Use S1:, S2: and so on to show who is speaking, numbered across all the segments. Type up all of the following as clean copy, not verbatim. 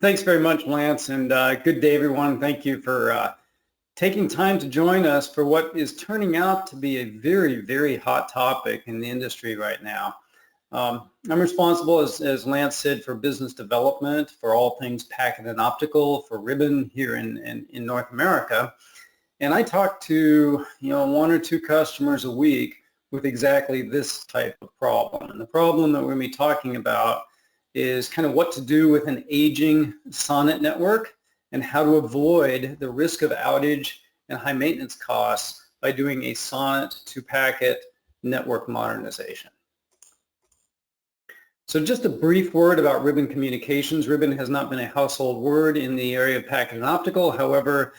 S1: Thanks very much, Lance, and good day, everyone. Thank you for taking time to join us for what is turning out to be a very, very hot topic in the industry right now. I'm responsible, as Lance said, for business development, for all things packet and optical, for Ribbon here in North America. And I talk to, one or two customers a week with exactly this type of problem. And the problem that we're going to be talking about is kind of what to do with an aging SONET network and how to avoid the risk of outage and high maintenance costs by doing a SONET to packet network modernization. So just a brief word about Ribbon Communications. Ribbon has not been a household word in the area of packet and optical. However,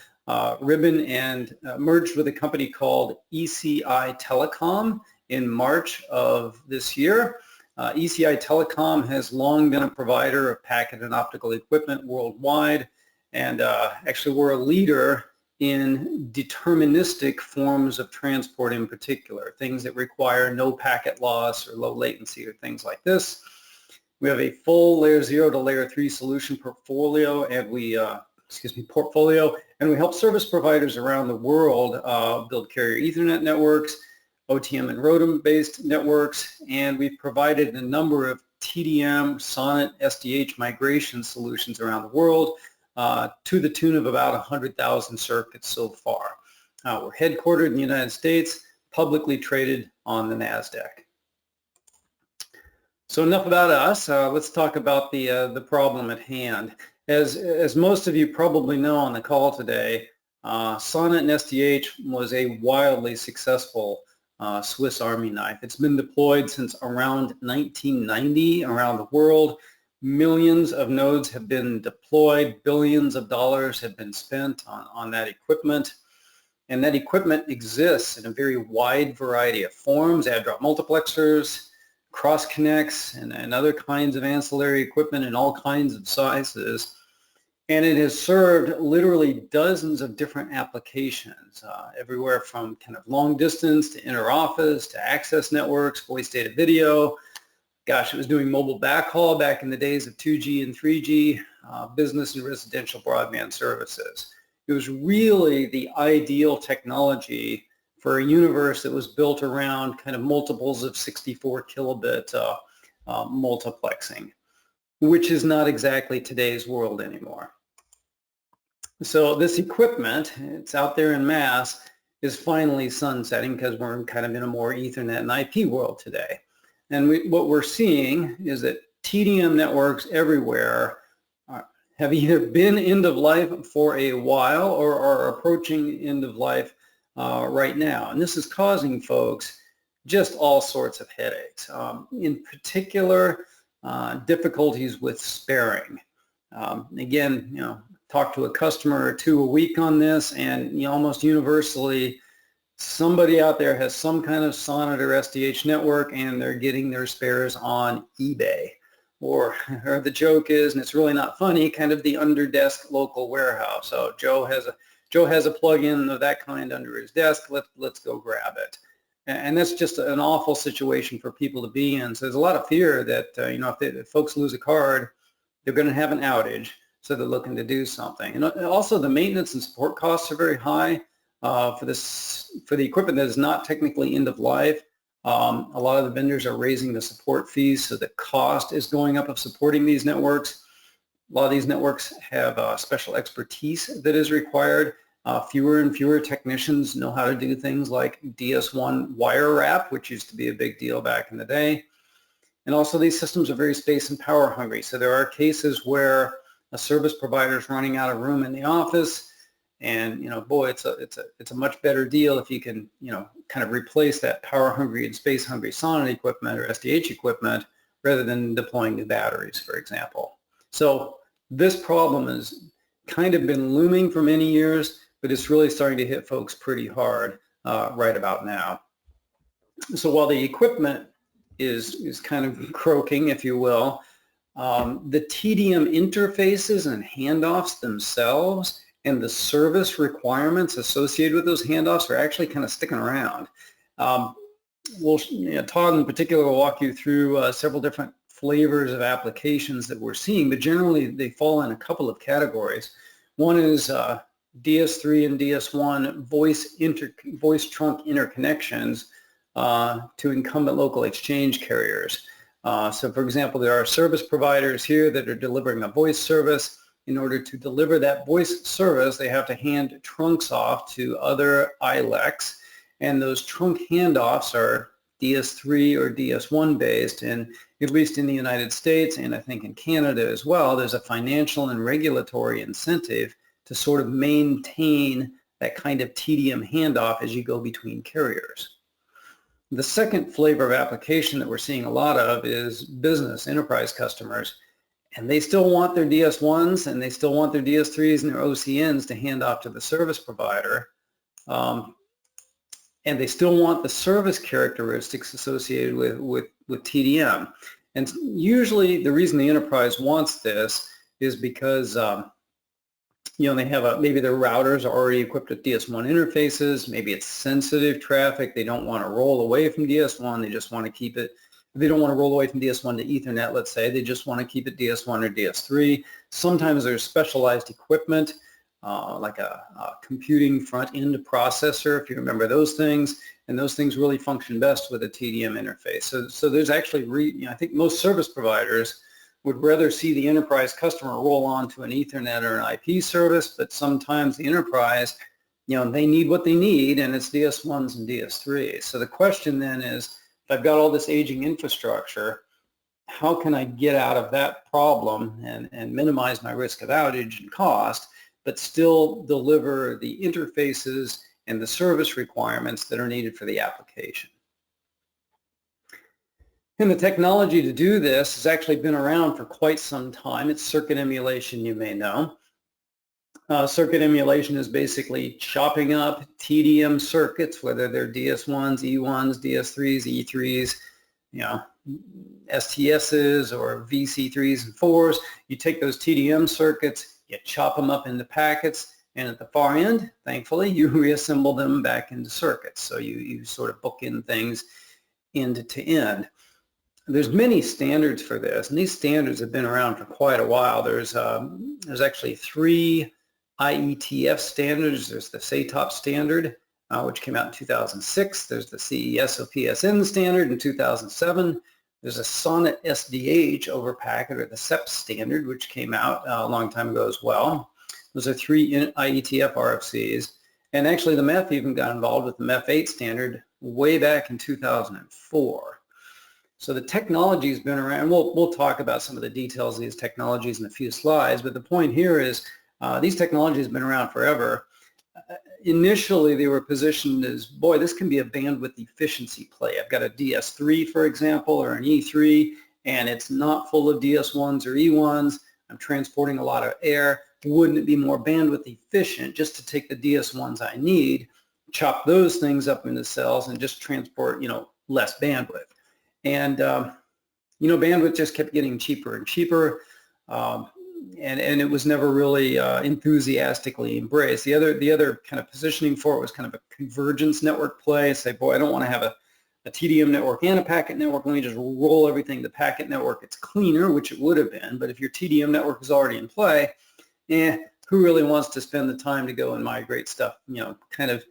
S1: Ribbon merged with a company called ECI Telecom in March of this year. ECI Telecom has long been a provider of packet and optical equipment worldwide, and actually we're a leader in deterministic forms of transport in particular, things that require no packet loss or low latency or things like this. We have a full layer 0 to layer 3 solution portfolio, and we help service providers around the world build carrier Ethernet networks, OTM and ROADM-based networks, and we've provided a number of TDM, SONETISDH migration solutions around the world to the tune of about 100,000 circuits so far. We're headquartered in the United States, publicly traded on the NASDAQ. So enough about us. Let's talk about the problem at hand. As most of you probably know on the call today, SONET and SDH was a wildly successful Swiss Army knife. It's been deployed since around 1990 around the world. Millions of nodes have been deployed. Billions of dollars have been spent on that equipment. And that equipment exists in a very wide variety of forms, add-drop multiplexers, cross connects, and other kinds of ancillary equipment in all kinds of sizes. And it has served literally dozens of different applications, everywhere from kind of long distance to inter-office to access networks, voice data video. Gosh, it was doing mobile backhaul back in the days of 2G and 3G, business and residential broadband services. It was really the ideal technology for a universe that was built around kind of multiples of 64 kilobit multiplexing, which is not exactly today's world anymore. So this equipment, it's out there in mass, is finally sunsetting because we're kind of in a more Ethernet and IP world today. And what we're seeing is that TDM networks everywhere have either been end of life for a while or are approaching end of life right now. And this is causing folks just all sorts of headaches. In particular, difficulties with sparing. Again, talk to a customer or two a week on this, and almost universally, somebody out there has some kind of SONET or SDH network, and they're getting their spares on eBay. Or the joke is, and it's really not funny, kind of the under-desk local warehouse. So Joe has a plug-in of that kind under his desk. Let's go grab it. And that's just an awful situation for people to be in. So there's a lot of fear that, if folks lose a card, they're going to have an outage. So they're looking to do something. And also the maintenance and support costs are very high for the equipment that is not technically end of life. A lot of the vendors are raising the support fees, so the cost is going up of supporting these networks. A lot of these networks have special expertise that is required. Fewer and fewer technicians know how to do things like DS1 wire wrap, which used to be a big deal back in the day. And also these systems are very space and power hungry. So there are cases where a service provider is running out of room in the office, and boy, it's a much better deal if you can kind of replace that power hungry and space hungry SONET equipment or SDH equipment rather than deploying new batteries, for example. So this problem has kind of been looming for many years, but it's really starting to hit folks pretty hard right about now. So while the equipment is kind of croaking, if you will, the TDM interfaces and handoffs themselves and the service requirements associated with those handoffs are actually kind of sticking around. Todd in particular will walk you through several different flavors of applications that we're seeing, but generally they fall in a couple of categories. One is DS3 and DS1 voice trunk interconnections to incumbent local exchange carriers. So for example, there are service providers here that are delivering a voice service. In order to deliver that voice service, they have to hand trunks off to other ILECs, and those trunk handoffs are DS3 or DS1 based, and at least in the United States and I think in Canada as well, there's a financial and regulatory incentive to sort of maintain that kind of TDM handoff as you go between carriers. The second flavor of application that we're seeing a lot of is business enterprise customers, and they still want their DS1s and they still want their DS3s and their OCNs to hand off to the service provider. And they still want the service characteristics associated with TDM. And usually the reason the enterprise wants this is because they have maybe their routers are already equipped with DS1 interfaces, maybe it's sensitive traffic, they don't want to roll away from DS1, they just want to keep it, they don't want to roll away from DS1 to Ethernet, let's say, they just want to keep it DS1 or DS3. Sometimes there's specialized equipment, like a computing front-end processor, if you remember those things, and those things really function best with a TDM interface. So there's actually, I think most service providers would rather see the enterprise customer roll on to an Ethernet or an IP service, but sometimes the enterprise, they need what they need, and it's DS1s and DS3s. So the question then is, if I've got all this aging infrastructure, how can I get out of that problem and minimize my risk of outage and cost, but still deliver the interfaces and the service requirements that are needed for the application? And the technology to do this has actually been around for quite some time. It's circuit emulation, you may know. Circuit emulation is basically chopping up TDM circuits, whether they're DS1s, E1s, DS3s, E3s, STSs or VC3s and 4s. You take those TDM circuits, you chop them up into packets, and at the far end, thankfully, you reassemble them back into circuits. So you sort of bookend things end to end. There's many standards for this, and these standards have been around for quite a while. There's actually 3 IETF standards. There's the SATOP standard, which came out in 2006. There's the CESOPSN standard in 2007. There's a SONETISDH over packet, or the SEP standard, which came out a long time ago as well. Those are 3 IETF RFCs. And actually the MEF even got involved with the MEF8 standard way back in 2004. So the technology has been around. We'll talk about some of the details of these technologies in a few slides, but the point here is these technologies have been around forever. Initially, they were positioned as, boy, this can be a bandwidth efficiency play. I've got a DS3, for example, or an E3, and it's not full of DS1s or E1s. I'm transporting a lot of air. Wouldn't it be more bandwidth efficient just to take the DS1s I need, chop those things up into cells, and just transport, less bandwidth? And, bandwidth just kept getting cheaper and cheaper, and it was never really enthusiastically embraced. The other kind of positioning for it was kind of a convergence network play. Say, boy, I don't want to have a TDM network and a packet network. Let me just roll everything to packet network. It's cleaner, which it would have been, but if your TDM network is already in play, who really wants to spend the time to go and migrate stuff, kind of,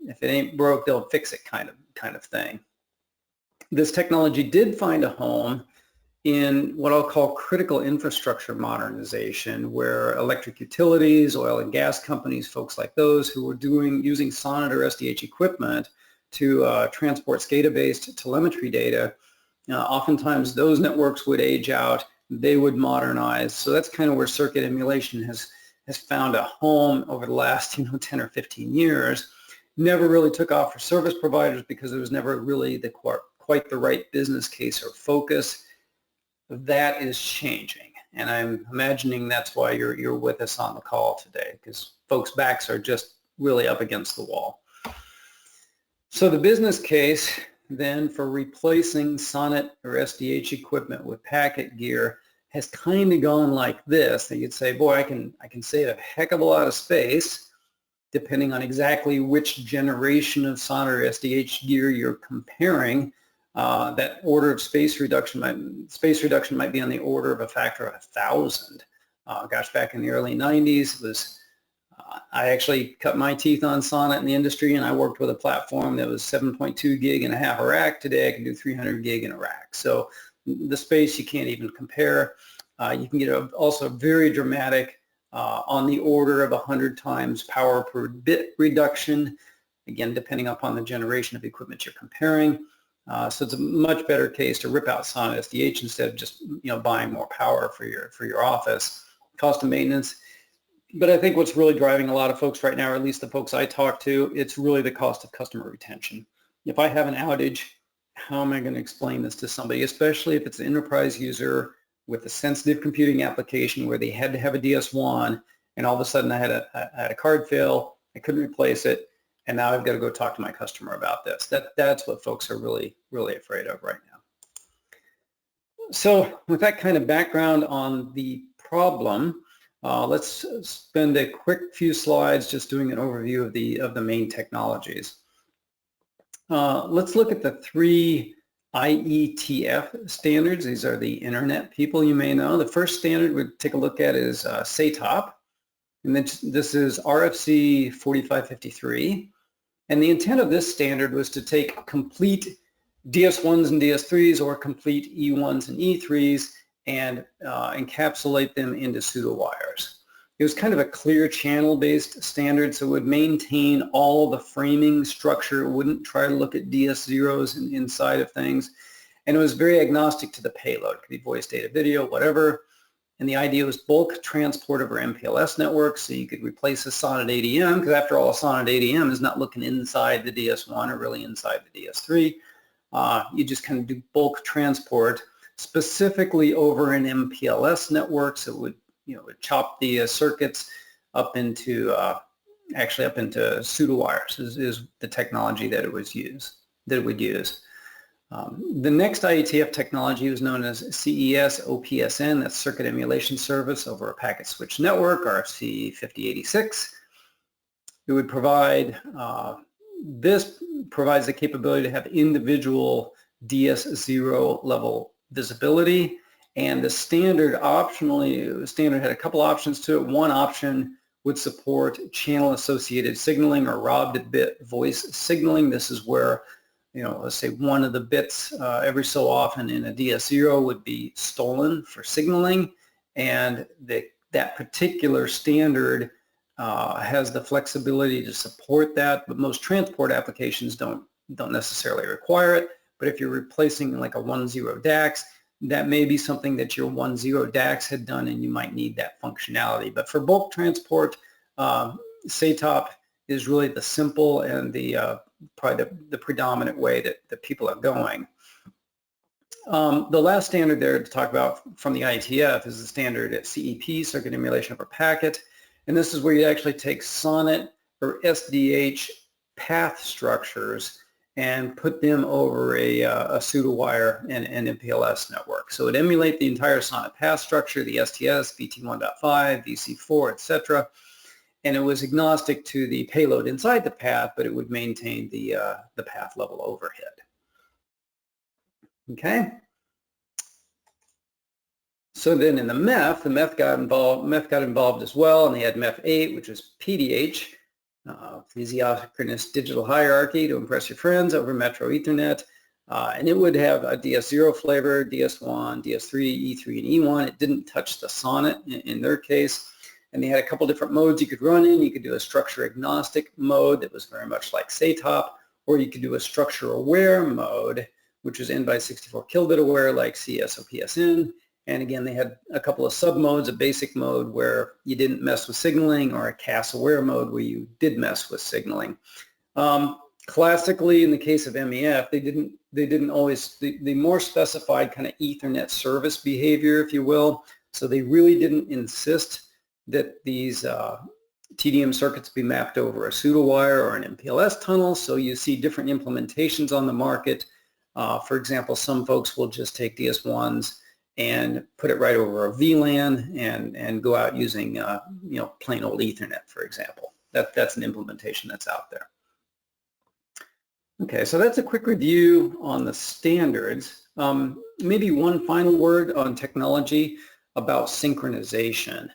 S1: if it ain't broke, don't fix it kind of thing. This technology did find a home in what I'll call critical infrastructure modernization, where electric utilities, oil and gas companies, folks like those who were using SONET or SDH equipment to transport SCADA-based telemetry data, oftentimes those networks would age out, they would modernize. So that's kind of where circuit emulation has found a home over the last 10 or 15 years. Never really took off for service providers because there was never really quite the right business case or focus. That is changing, and I'm imagining that's why you're with us on the call today, because folks' backs are just really up against the wall. So the business case then for replacing SONET or SDH equipment with packet gear has kind of gone like this. That you'd say, boy, I can save a heck of a lot of space depending on exactly which generation of SONET or SDH gear you're comparing. that order of space reduction might be on the order of a factor of 1,000. Gosh, back in the early 90s, I actually cut my teeth on SONET in the industry, and I worked with a platform that was 7.2 gig and a half a rack. Today I can do 300 gig in a rack. So the space you can't even compare. You can get also very dramatic on the order of 100 times power per bit reduction, again, depending upon the generation of equipment you're comparing. So it's a much better case to rip out SONETISDH instead of just buying more power for your office. Cost of maintenance. But I think what's really driving a lot of folks right now, or at least the folks I talk to, it's really the cost of customer retention. If I have an outage, how am I going to explain this to somebody, especially if it's an enterprise user with a sensitive computing application where they had to have a DS1 and all of a sudden I had a card fail, I couldn't replace it, and now I've got to go talk to my customer about this. That's what folks are really, really afraid of right now. So with that kind of background on the problem, let's spend a quick few slides just doing an overview of the main technologies. Let's look at the 3 IETF standards. These are the internet people you may know. The first standard we'll take a look at is SATOP, and then this is RFC 4553. And the intent of this standard was to take complete DS1s and DS3s or complete E1s and E3s and encapsulate them into pseudo wires. It was kind of a clear channel-based standard, so it would maintain all the framing structure. It wouldn't try to look at DS0s inside of things. And it was very agnostic to the payload. It could be voice, data, video, whatever. And the idea was bulk transport over MPLS networks, so you could replace a SONET ADM, because after all, a SONET ADM is not looking inside the DS1 or really inside the DS3. You just kind of do bulk transport specifically over an MPLS network, so it would would chop the circuits up into pseudo wires is the technology that it would use. The next IETF technology was known as CES OPSN, that's Circuit Emulation Service over a Packet Switch Network, RFC 5086. It would provide, this provides the capability to have individual DS0 level visibility, and the standard had a couple options to it. One option would support channel associated signaling or robbed bit voice signaling. This is where, let's say one of the bits every so often in a DS0 would be stolen for signaling, and that particular standard has the flexibility to support that, but most transport applications don't necessarily require it. But if you're replacing like a 1.0 DAX, that may be something that your 1.0 DAX had done, and you might need that functionality. But for bulk transport, SATOP is really the simple and probably the predominant way that people are going. The last standard there to talk about from the IETF is the standard at CEP, Circuit Emulation over Packet. And this is where you actually take SONET or SDH path structures and put them over a pseudo wire and MPLS network. So it emulate the entire SONET path structure, the STS, VT1.5, VC4, etc. And it was agnostic to the payload inside the path, but it would maintain the path level overhead. Okay. So then in the MEF got involved as well, and they had MEF8, which was PDH. Physiocratic digital hierarchy to impress your friends over Metro Ethernet, and it would have a DS0 flavor, DS1, DS3, E3, and E1. It didn't touch the SONET in their case, and they had a couple different modes you could run in. You could do a structure agnostic mode that was very much like SATOP, or you could do a structure aware mode, which was N by 64 kilobit aware like CSOPSN. And again, they had a couple of sub-modes, a basic mode where you didn't mess with signaling, or a CAS-aware mode where you did mess with signaling. Classically, in the case of MEF, they more specified kind of Ethernet service behavior, if you will. So they really didn't insist that these TDM circuits be mapped over a pseudo wire or an MPLS tunnel. So you see different implementations on the market. For example, some folks will just take DS1s and put it right over a VLAN and go out using plain old Ethernet, for example. That's an implementation that's out there. Okay, so that's a quick review on the standards. Maybe one final word on technology about synchronization.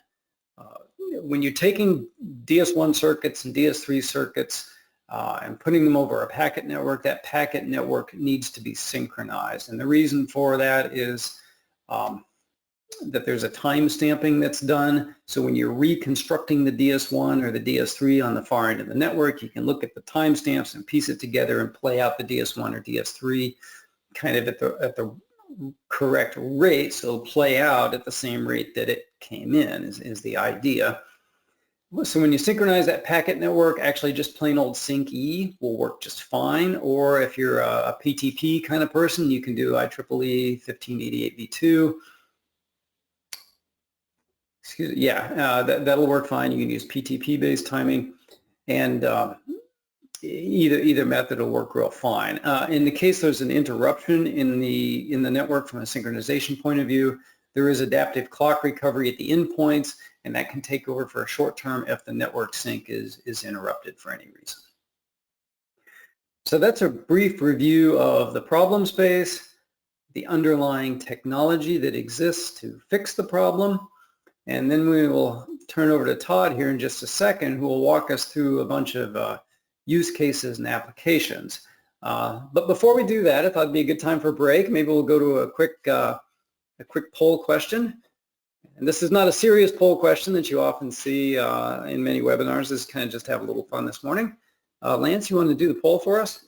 S1: When you're taking DS1 circuits and DS3 circuits and putting them over a packet network, that packet network needs to be synchronized. And the reason for that is that there's a time stamping that's done. So when you're reconstructing the DS1 or the DS3 on the far end of the network, you can look at the timestamps and piece it together and play out the DS1 or DS3 kind of at the correct rate. So it'll play out at the same rate that it came in is the idea. So when you synchronize that packet network, actually just plain old Sync-E will work just fine. Or if you're a PTP kind of person, you can do IEEE 1588v2. Excuse me, yeah, that'll work fine. You can use PTP-based timing, and either method will work real fine. In the case there's an interruption in the network from a synchronization point of view, there is adaptive clock recovery at the endpoints, and that can take over for a short term if the network sync is interrupted for any reason. So that's a brief review of the problem space, the underlying technology that exists to fix the problem, and then we will turn over to Todd here in just a second, who will walk us through a bunch of use cases and applications. But before we do that, I thought it'd be a good time for a break. Maybe we'll go to a quick poll question. And this is not a serious poll question that you often see in many webinars. This is kind of just have a little fun this morning. Lance, you want to do the poll for us?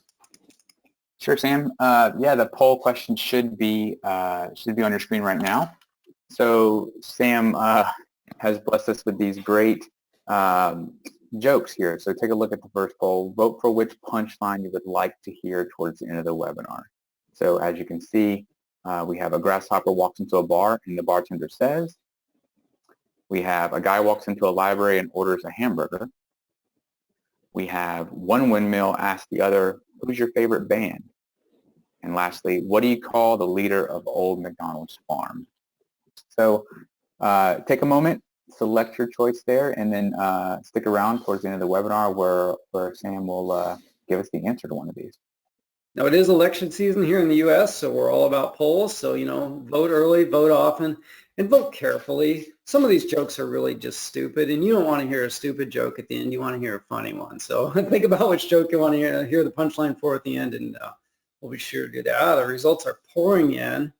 S2: Sure, Sam. Yeah, the poll question should be on your screen right now. So Sam has blessed us with these great jokes here. So take a look at the first poll. Vote for which punchline you would like to hear towards the end of the webinar. So as you can see, we have a grasshopper walks into a bar and the bartender says. We have a guy walks into a library and orders a hamburger. We have one windmill asks the other, who's your favorite band? And lastly, what do you call the leader of Old MacDonald's farm? So take a moment, select your choice there, and then stick around towards the end of the webinar where Sam will give us the answer to one of these.
S1: Now, it is election season here in the U.S., so we're all about polls. So, vote early, vote often, and vote carefully. Some of these jokes are really just stupid, and you don't want to hear a stupid joke at the end. You want to hear a funny one. So think about which joke you want to hear the punchline for at the end, and we'll be sure to do that. The results are pouring in.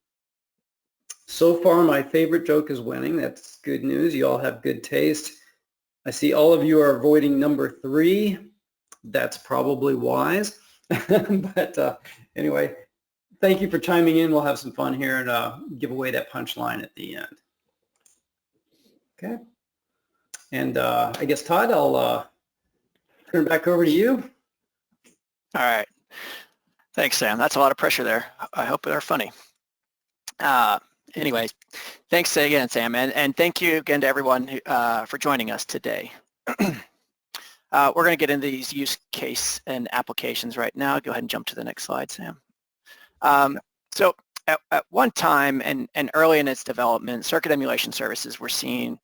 S1: So far, my favorite joke is winning. That's good news. You all have good taste. I see all of you are avoiding number 3. That's probably wise. But anyway, thank you for chiming in. We'll have some fun here and give away that punchline at the end. Okay. And I guess, Todd, I'll turn it back over to you.
S3: All right. Thanks, Sam. That's a lot of pressure there. I hope they're funny. Anyway, thanks again, Sam, and thank you again to everyone for joining us today. We're going to get into these use case and applications right now. Go ahead and jump to the next slide, Sam. So at one time and early in its development, circuit emulation services were seen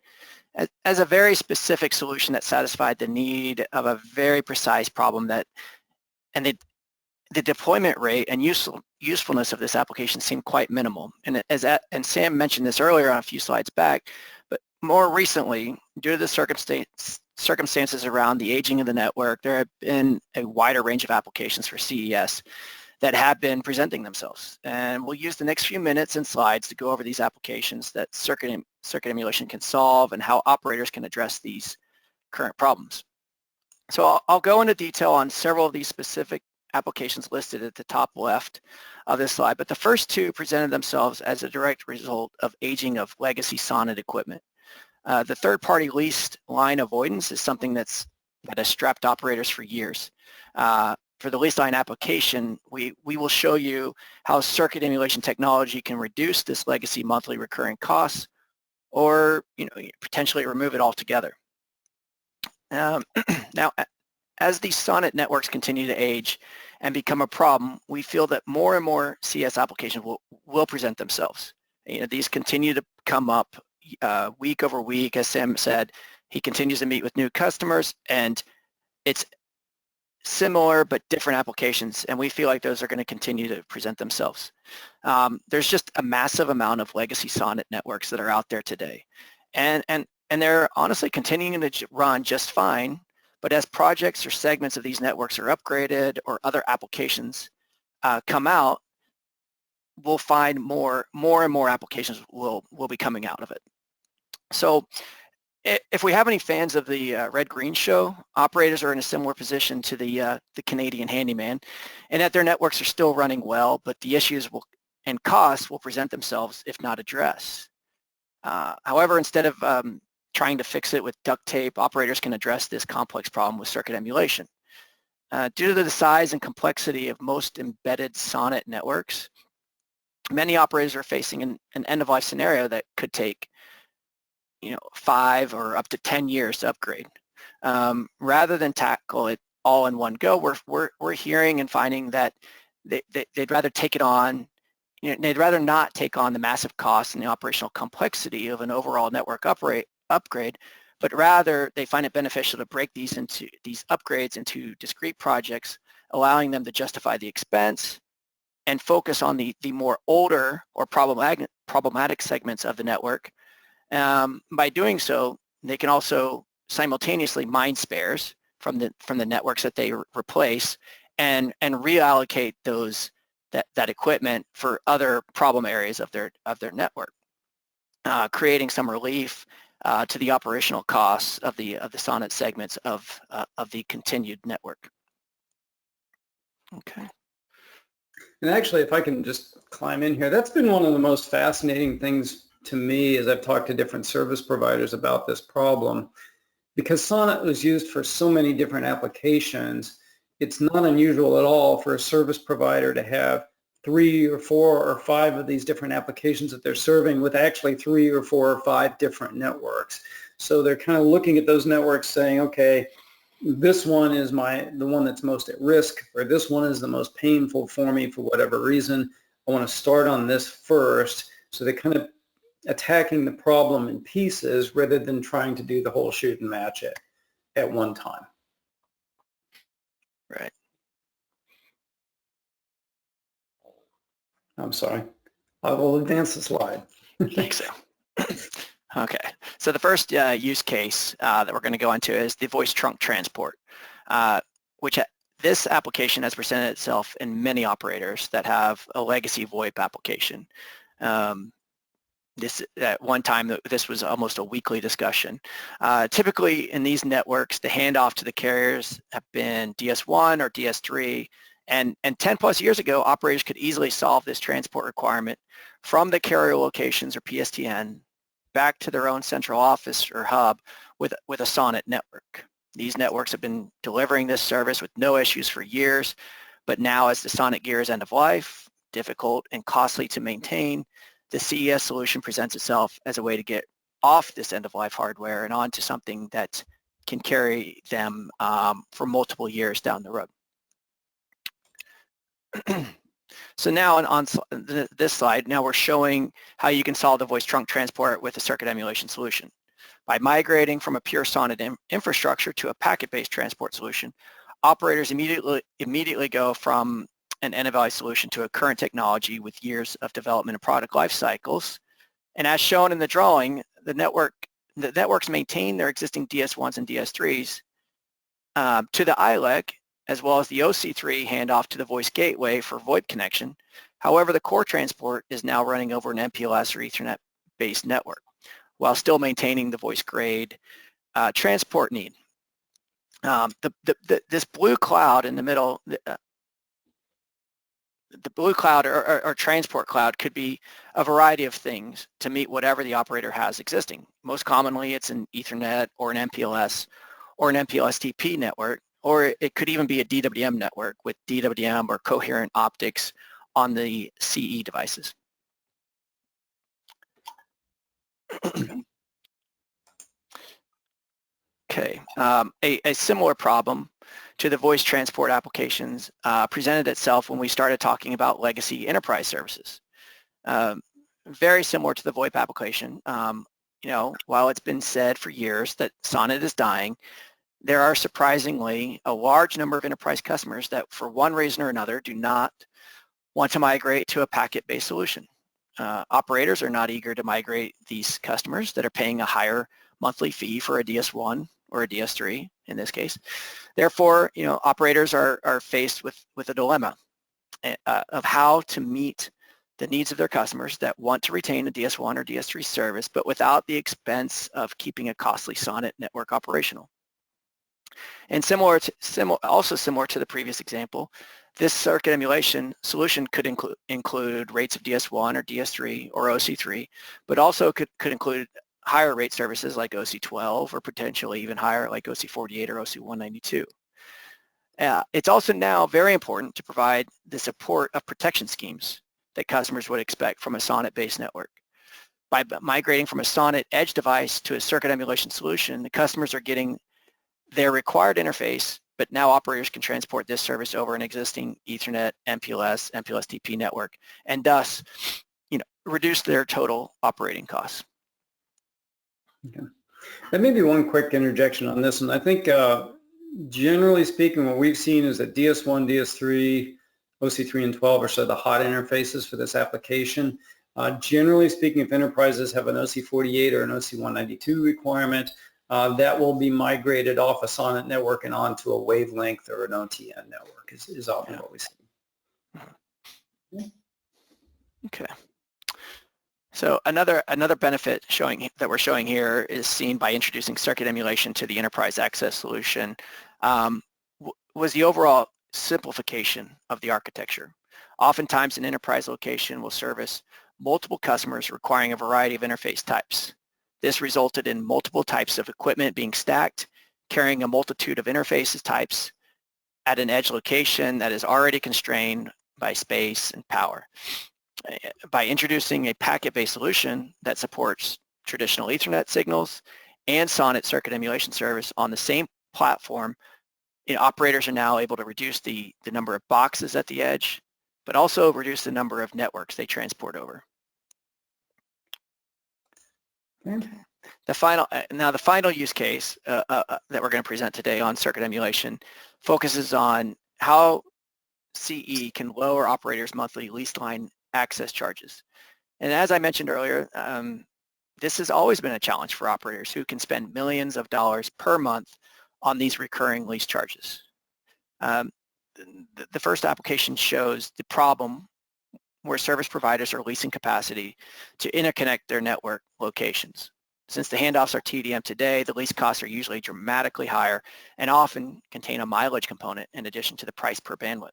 S3: as a very specific solution that satisfied the need of a very precise problem and the deployment rate and usefulness of this application seemed quite minimal. And and Sam mentioned this earlier on a few slides back, but more recently, due to the circumstances around the aging of the network, there have been a wider range of applications for CES that have been presenting themselves. And we'll use the next few minutes and slides to go over these applications that circuit emulation can solve and how operators can address these current problems. So I'll go into detail on several of these specific applications listed at the top left of this slide, but the first two presented themselves as a direct result of aging of legacy SONET equipment. The third-party leased line avoidance is something that has strapped operators for years. For the leased line application, we will show you how circuit emulation technology can reduce this legacy monthly recurring costs, or potentially remove it altogether. Now, as these SONET networks continue to age and become a problem, we feel that more and more CS applications will present themselves. These continue to come up week over week. As Sam said, he continues to meet with new customers, and it's similar but different applications, and we feel like those are going to continue to present themselves. There's just a massive amount of legacy SONET networks that are out there today, and they're honestly continuing to run just fine, but as projects or segments of these networks are upgraded or other applications come out, we'll find more and more applications will be coming out of it. So if we have any fans of the red-green show, operators are in a similar position to the Canadian handyman, and that their networks are still running well, but the issues and costs will present themselves if not addressed. However, instead of trying to fix it with duct tape, operators can address this complex problem with circuit emulation. Due to the size and complexity of most embedded SONET networks, many operators are facing an end-of-life scenario that could take 5 or up to 10 years to upgrade. Rather than tackle it all in one go, we're hearing and finding that they'd rather take it on, they'd rather not take on the massive costs and the operational complexity of an overall network upgrade, but rather they find it beneficial to break these upgrades into discrete projects, allowing them to justify the expense and focus on the more older or problematic segments of the network. By doing so, they can also simultaneously mine spares from the networks that they replace and reallocate that equipment for other problem areas of their network, creating some relief to the operational costs of the SONET segments of the continued network. Okay.
S1: And actually, if I can just climb in here, that's been one of the most fascinating things to me as I've talked to different service providers about this problem. Because SONET was used for so many different applications, it's not unusual at all for a service provider to have 3 or 4 or 5 of these different applications that they're serving with actually 3 or 4 or 5 different networks. So they're kind of looking at those networks saying, okay, this one is the one that's most at risk, or this one is the most painful for me for whatever reason. I want to start on this first. So they're kind of attacking the problem in pieces rather than trying to do the whole shoot and match it at one time.
S3: Right.
S1: I'm sorry. I will advance the slide.
S3: Thanks, Al. Okay, so the first use case that we're going to go into is the voice trunk transport, which this application has presented itself in many operators that have a legacy VoIP application. At one time, this was almost a weekly discussion. Typically, in these networks, the handoff to the carriers have been DS1 or DS3, and 10 plus years ago, operators could easily solve this transport requirement from the carrier locations or PSTN back to their own central office or hub with a SONET network. These networks have been delivering this service with no issues for years, but now as the SONET gear is end of life, difficult and costly to maintain, the CES solution presents itself as a way to get off this end-of-life hardware and onto something that can carry them for multiple years down the road. So now on this slide, now we're showing how you can solve the voice trunk transport with a circuit emulation solution. By migrating from a pure SONET infrastructure to a packet-based transport solution, operators immediately go from an end-of-life solution to a current technology with years of development and product life cycles. And as shown in the drawing, the networks maintain their existing DS1s and DS3s to the ILEC, as well as the OC3 handoff to the voice gateway for VoIP connection. However, the core transport is now running over an MPLS or Ethernet-based network, while still maintaining the voice grade transport need. This blue cloud in the middle, the blue cloud or transport cloud could be a variety of things to meet whatever the operator has existing. Most commonly, it's an Ethernet or an MPLS or an MPLS-TP network, or it could even be a DWM network with DWM or coherent optics on the CE devices. Okay, a similar problem to the voice transport applications presented itself when we started talking about legacy enterprise services. Very similar to the VoIP application. While it's been said for years that SONET is dying, there are surprisingly a large number of enterprise customers that for one reason or another do not want to migrate to a packet-based solution. Operators are not eager to migrate these customers that are paying a higher monthly fee for a DS1 or a DS3 in this case. Therefore, operators are faced with a dilemma of how to meet the needs of their customers that want to retain a DS1 or DS3 service, but without the expense of keeping a costly SONET network operational. And also similar to the previous example, this circuit emulation solution could include rates of DS1 or DS3 or OC3, but also could include higher rate services like OC12 or potentially even higher like OC48 or OC192. It's also now very important to provide the support of protection schemes that customers would expect from a SONET-based network. By migrating from a SONET edge device to a circuit emulation solution, the customers are getting their required interface, but now operators can transport this service over an existing Ethernet, MPLS, MPLS-TP network, and thus, reduce their total operating costs.
S1: Okay. And maybe one quick interjection on this, and I think generally speaking, what we've seen is that DS1, DS3, OC3, and 12 are sort of the hot interfaces for this application. Generally speaking, if enterprises have an OC48 or an OC192 requirement, that will be migrated off a SONET network and onto a wavelength or an OTN network is often what we see.
S3: Okay. So another benefit that we're showing here is seen by introducing circuit emulation to the enterprise access solution was the overall simplification of the architecture. Oftentimes an enterprise location will service multiple customers requiring a variety of interface types. This resulted in multiple types of equipment being stacked, carrying a multitude of interfaces types at an edge location that is already constrained by space and power. By introducing a packet-based solution that supports traditional Ethernet signals and SONET circuit emulation service on the same platform, operators are now able to reduce the number of boxes at the edge, but also reduce the number of networks they transport over.
S1: Okay.
S3: The final use case that we're going to present today on circuit emulation focuses on how CE can lower operators' monthly leased line access charges. And as I mentioned earlier, this has always been a challenge for operators who can spend millions of dollars per month on these recurring lease charges. The first application shows the problem where service providers are leasing capacity to interconnect their network locations. Since the handoffs are TDM today, the lease costs are usually dramatically higher and often contain a mileage component in addition to the price per bandwidth.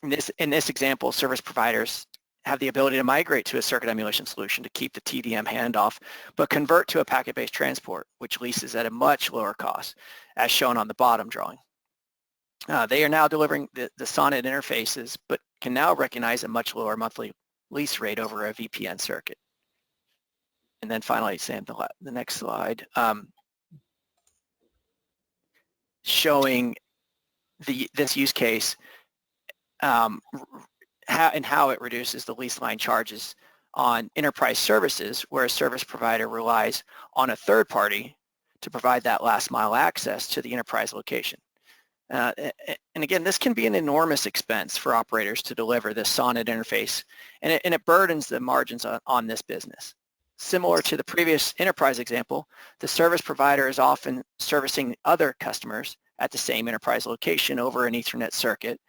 S3: In this example, service providers have the ability to migrate to a circuit emulation solution to keep the TDM handoff, but convert to a packet-based transport, which leases at a much lower cost, as shown on the bottom drawing. They are now delivering the SONET interfaces, but can now recognize a much lower monthly lease rate over a VPN circuit. And then finally, Sam, the next slide, showing this use case how it reduces the lease line charges on enterprise services, where a service provider relies on a third party to provide that last mile access to the enterprise location. And again, this can be an enormous expense for operators to deliver this SONET interface, and it burdens the margins on this business. Similar to the previous enterprise example, the service provider is often servicing other customers at the same enterprise location over an Ethernet circuit,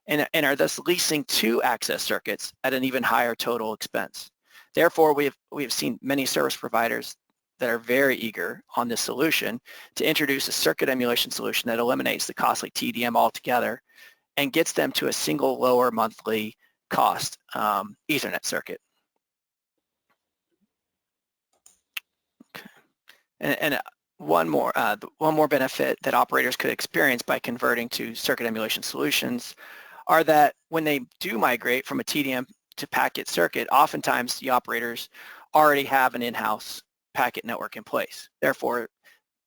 S3: and are thus leasing two access circuits at an even higher total expense. Therefore, we have seen many service providers that are very eager on this solution to introduce a circuit emulation solution that eliminates the costly TDM altogether and gets them to a single lower monthly cost Ethernet circuit. Okay. And one more benefit that operators could experience by converting to circuit emulation solutions are that when they do migrate from a TDM to packet circuit, oftentimes the operators already have an in-house packet network in place. Therefore,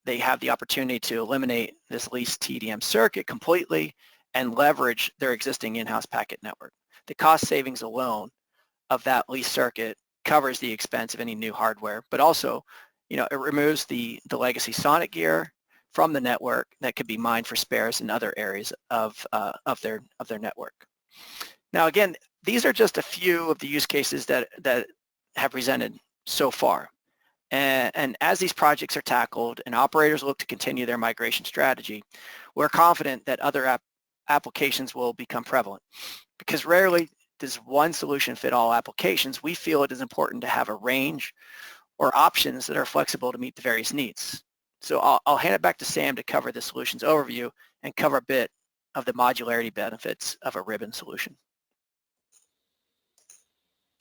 S3: they have the opportunity to eliminate this leased TDM circuit completely and leverage their existing in-house packet network. The cost savings alone of that leased circuit covers the expense of any new hardware, but also it removes the legacy SONET gear from the network that could be mined for spares in other areas of their network. Now again, these are just a few of the use cases that have presented so far. And as these projects are tackled and operators look to continue their migration strategy, we're confident that other applications will become prevalent. Because rarely does one solution fit all applications, we feel it is important to have a range or options that are flexible to meet the various needs. So I'll hand it back to Sam to cover the solutions overview and cover a bit of the modularity benefits of a Ribbon solution.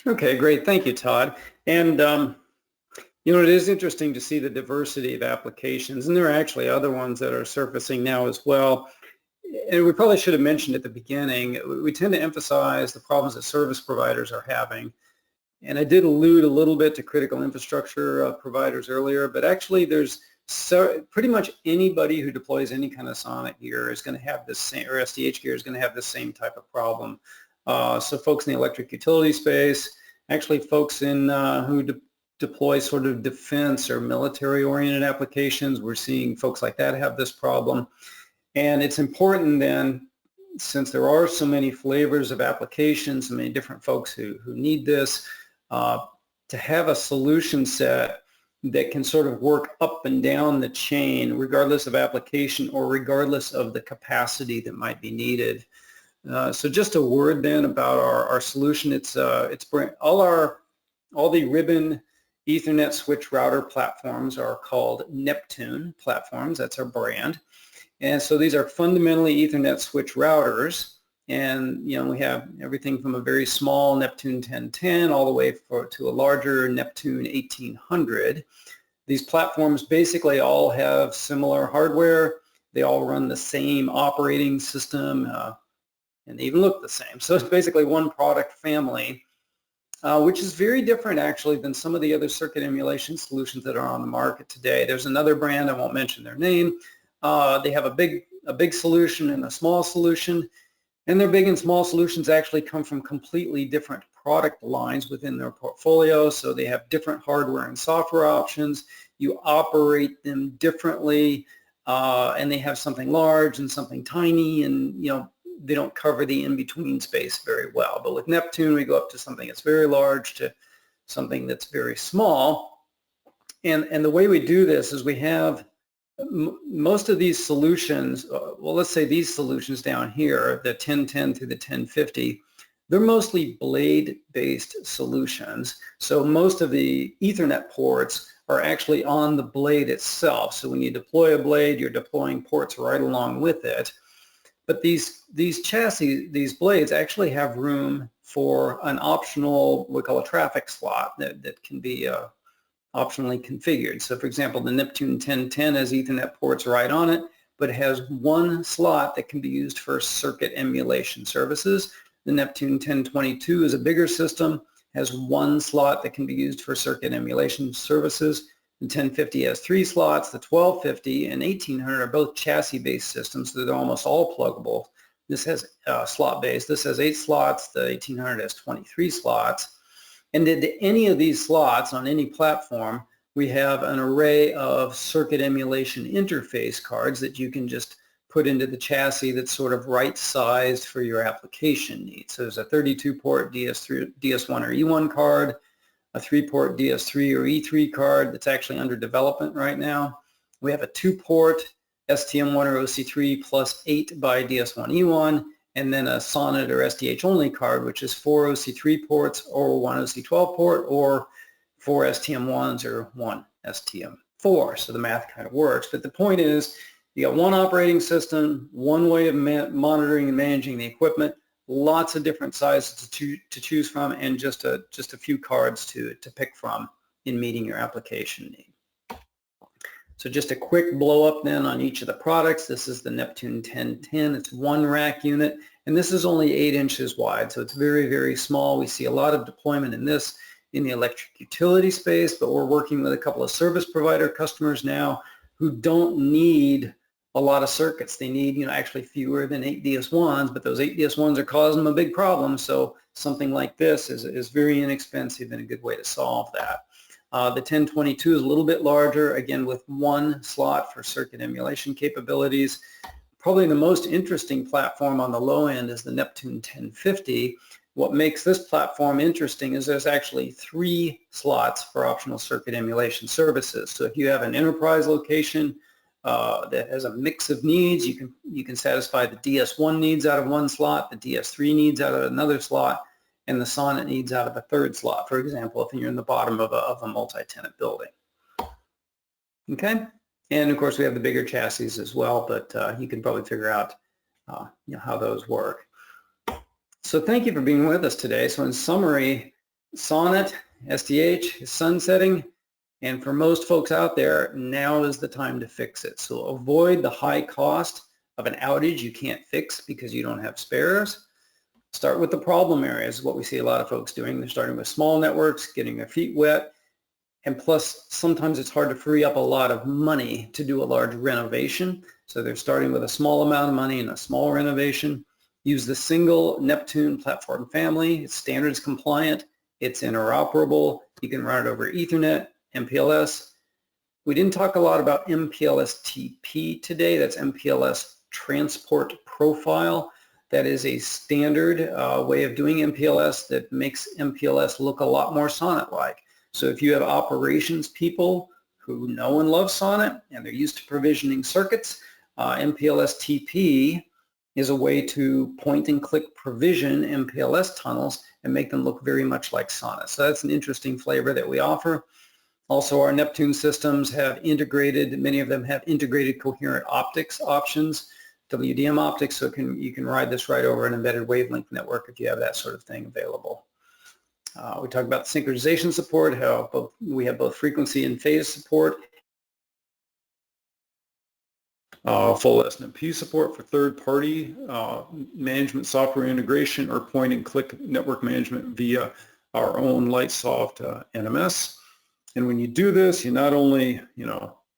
S1: Okay, great. Thank you, Todd. And it is interesting to see the diversity of applications, and there are actually other ones that are surfacing now as well. And we probably should have mentioned at the beginning, we tend to emphasize the problems that service providers are having. And I did allude a little bit to critical infrastructure providers earlier, but actually there's pretty much anybody who deploys any kind of SONET gear is going to have this same, or SDH gear is going to have the same type of problem. So folks in the electric utility space, actually folks in who deploy sort of defense or military-oriented applications, we're seeing folks like that have this problem. And it's important then, since there are so many flavors of applications, so many different folks who need this, to have a solution set that can sort of work up and down the chain regardless of application or regardless of the capacity that might be needed. So just a word then about our solution. It's all the Ribbon Ethernet switch router platforms are called Neptune platforms. That's our brand. And so these are fundamentally Ethernet switch routers. And we have everything from a very small Neptune 1010 all the way to a larger Neptune 1800. These platforms basically all have similar hardware. They all run the same operating system and they even look the same. So it's basically one product family, which is very different actually than some of the other circuit emulation solutions that are on the market today. There's another brand, I won't mention their name. They have a big solution and a small solution. And their big and small solutions actually come from completely different product lines within their portfolio. So they have different hardware and software options. You operate them differently, and they have something large and something tiny, and they don't cover the in-between space very well. But with Neptune, we go up to something that's very large to something that's very small. And the way we do this is we have most of these solutions, well, let's say these solutions down here, the 1010 through the 1050, they're mostly blade-based solutions. So most of the Ethernet ports are actually on the blade itself. So when you deploy a blade, you're deploying ports right along with it. But these chassis, these blades actually have room for an optional, we call a traffic slot that can be optionally configured. So for example, the Neptune 1010 has Ethernet ports right on it, but it has one slot that can be used for circuit emulation services. The Neptune 1022 is a bigger system, has one slot that can be used for circuit emulation services. The 1050 has 3 slots. The 1250 and 1800 are both chassis-based systems, so they're almost all pluggable. This has slot-based. This has 8 slots. The 1800 has 23 slots. And into any of these slots on any platform, we have an array of circuit emulation interface cards that you can just put into the chassis that's sort of right-sized for your application needs. So there's a 32-port DS1 or E1 card, a 3-port DS3 or E3 card that's actually under development right now. We have a 2-port STM1 or OC3 plus 8 by DS1 E1, and then a SONET or SDH only card, which is 4 OC3 ports or 1 OC12 port, or 4 STM1s or 1 STM4. So the math kind of works. But the point is, you got one operating system, one way of monitoring and managing the equipment, lots of different sizes to choose from, and just a few cards to pick from in meeting your application need. So just a quick blow up then on each of the products. This is the Neptune 1010. It's one rack unit, and this is only 8 inches wide, so it's very, very small. We see a lot of deployment in this in the electric utility space, but we're working with a couple of service provider customers now who don't need a lot of circuits. They need, actually fewer than 8 DS1s, but those 8 DS1s are causing them a big problem. So something like this is very inexpensive and a good way to solve that. The 1022 is a little bit larger, again with one slot for circuit emulation capabilities. Probably the most interesting platform on the low end is the Neptune 1050. What makes this platform interesting is there's actually 3 slots for optional circuit emulation services. So if you have an enterprise location that has a mix of needs, you can satisfy the DS1 needs out of one slot, the DS3 needs out of another slot, and the SONET needs out of a third slot, for example, if you're in the bottom of a multi-tenant building. Okay, and of course we have the bigger chassis as well, but you can probably figure out how those work. So thank you for being with us today. So in summary, SONET SDH is sunsetting, and for most folks out there, now is the time to fix it. So avoid the high cost of an outage you can't fix because you don't have spares. Start with the problem areas, what we see a lot of folks doing. They're starting with small networks, getting their feet wet, and plus sometimes it's hard to free up a lot of money to do a large renovation. So they're starting with a small amount of money and a small renovation. Use the single Neptune platform family. It's standards compliant. It's interoperable. You can run it over Ethernet, MPLS. We didn't talk a lot about MPLS TP today. That's MPLS Transport Profile. That is a standard way of doing MPLS that makes MPLS look a lot more SONET-like. So if you have operations people who know and love SONET and they're used to provisioning circuits, MPLS TP is a way to point and click provision MPLS tunnels and make them look very much like SONET. So that's an interesting flavor that we offer. Also, our Neptune systems have integrated, many of them have integrated coherent optics options, WDM optics, so you can ride this right over an embedded wavelength network if you have that sort of thing available. We talked about synchronization support, how we have both frequency and phase support, full SNMP support for third-party management software integration or point-and-click network management via our own Lightsoft NMS. And when you do this, you not only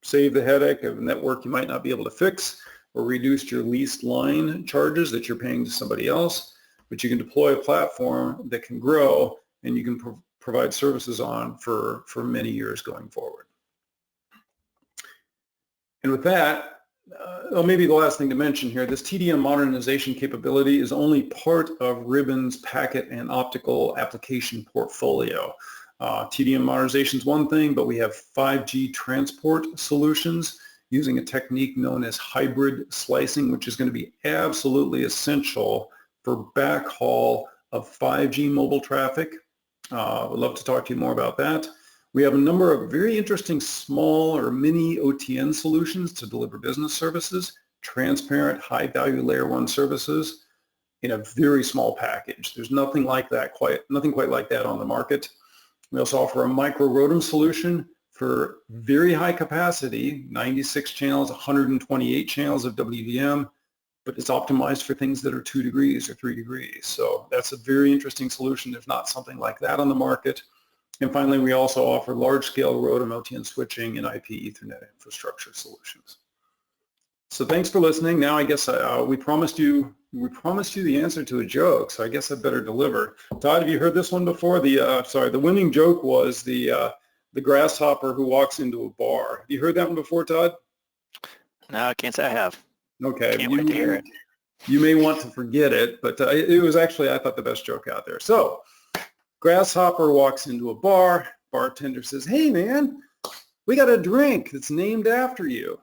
S1: save the headache of a network you might not be able to fix, or reduce your leased line charges that you're paying to somebody else, but you can deploy a platform that can grow and you can provide services on for many years going forward. And with that, maybe the last thing to mention here, this TDM modernization capability is only part of Ribbon's packet and optical application portfolio. TDM modernization is one thing, but we have 5G transport solutions using a technique known as hybrid slicing, which is going to be absolutely essential for backhaul of 5G mobile traffic. I'd love to talk to you more about that. We have a number of very interesting small or mini OTN solutions to deliver business services, transparent, high-value layer 1 services in a very small package. There's nothing like that, nothing quite like that on the market. We also offer a micro ROADM solution for very high capacity, 96 channels, 128 channels of WDM, but it's optimized for things that are 2 degrees or 3 degrees. So that's a very interesting solution. There's not something like that on the market. And finally, we also offer large-scale ROADM OTN switching and IP Ethernet infrastructure solutions. So thanks for listening. Now I guess we promised you the answer to a joke, so I guess I better deliver. Todd, have you heard this one before? The winning joke was the grasshopper who walks into a bar. Have you heard that one before, Todd?
S3: No, I can't say I have.
S1: Okay.
S3: Can't wait to hear it.
S1: You may want to forget it, but it was actually, I thought, the best joke out there. So, grasshopper walks into a bar. Bartender says, "Hey, man, we got a drink that's named after you."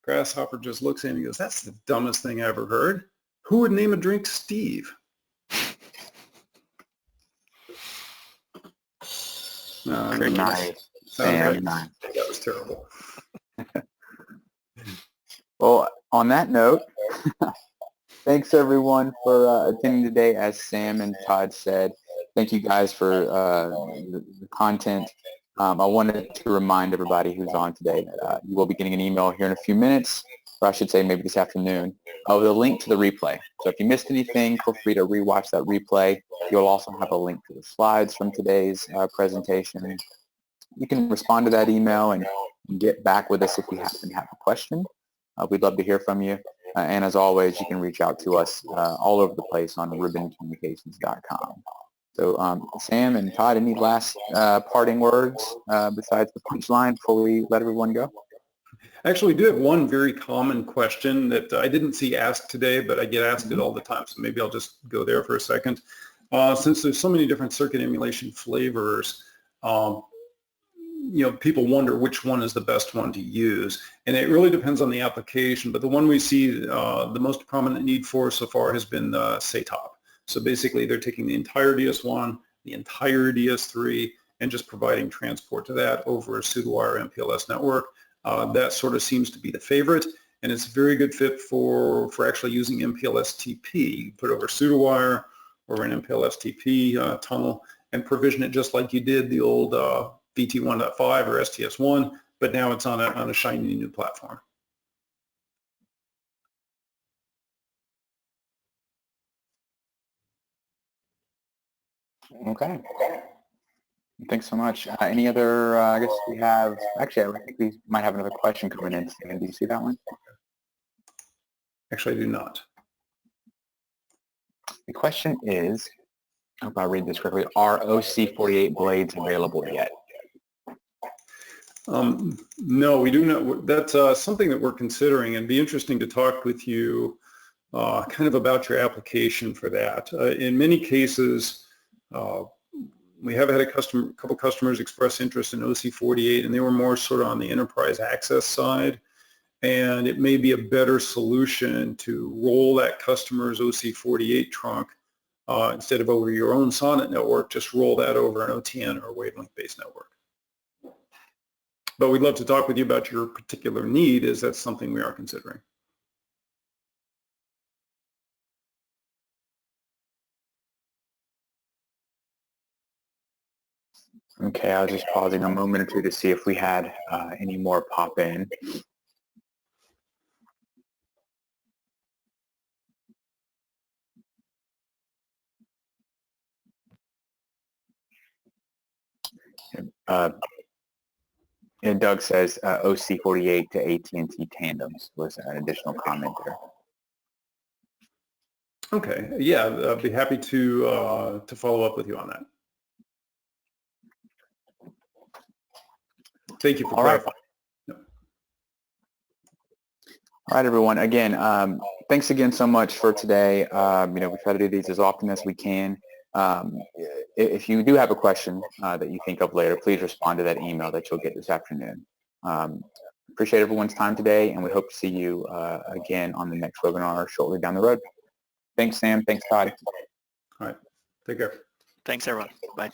S1: Grasshopper just looks at him and goes, "That's the dumbest thing I ever heard. Who would name a drink Steve?"
S2: Good night,
S1: Sam. That was terrible.
S2: Well, on that note, thanks everyone for attending today. As Sam and Todd said, thank you guys for the content. I wanted to remind everybody who's on today that you will be getting an email here in a few minutes, or I should say maybe this afternoon, with a link to the replay. So if you missed anything, feel free to rewatch that replay. You'll also have a link to the slides from today's presentation. You can respond to that email and get back with us if you happen to have a question. We'd love to hear from you. And as always, you can reach out to us all over the place on ribbncommunications.com. So Sam and Todd, any last parting words besides the punchline before we let everyone go?
S1: Actually, we do have one very common question that I didn't see asked today, but I get asked it all the time, so maybe I'll just go there for a second. Since there's so many different circuit emulation flavors, people wonder which one is the best one to use, and it really depends on the application. But the one we see the most prominent need for so far has been SATOP. So basically, they're taking the entire DS1, the entire DS3, and just providing transport to that over a pseudo-wire MPLS network. That sort of seems to be the favorite, and it's a very good fit for actually using MPLS TP. You put it over pseudo-wire, over an MPLS TP tunnel, and provision it just like you did the old VT1.5 or STS1, but now it's on a shiny new platform.
S2: Okay. Thanks so much. Any other, I guess we have, actually, I think we might have another question coming in. Sam, do you see that one?
S1: Actually, I do not.
S2: The question is, I hope I read this correctly, are OC48 blades available yet?
S1: No, we do not. That's something that we're considering, and be interesting to talk with you kind of about your application for that. In many cases, we have had a couple customers express interest in OC48, and they were more sort of on the enterprise access side. And it may be a better solution to roll that customer's OC48 trunk instead of over your own SONET network, just roll that over an OTN or a wavelength-based network. But we'd love to talk with you about your particular need, as that's something we are considering.
S2: Okay, I was just pausing a moment or two to see if we had any more pop in. And Doug says OC48 to AT&T tandems was an additional comment there.
S1: Okay, yeah, I'd be happy to follow up with you on that. Thank you for clarifying.
S2: All right, everyone. Again, thanks again so much for today. We try to do these as often as we can. If you do have a question that you think of later, please respond to that email that you'll get this afternoon. Appreciate everyone's time today, and we hope to see you again on the next webinar shortly down the road. Thanks, Sam. Thanks, Todd.
S1: All right. Take care.
S3: Thanks, everyone. Bye.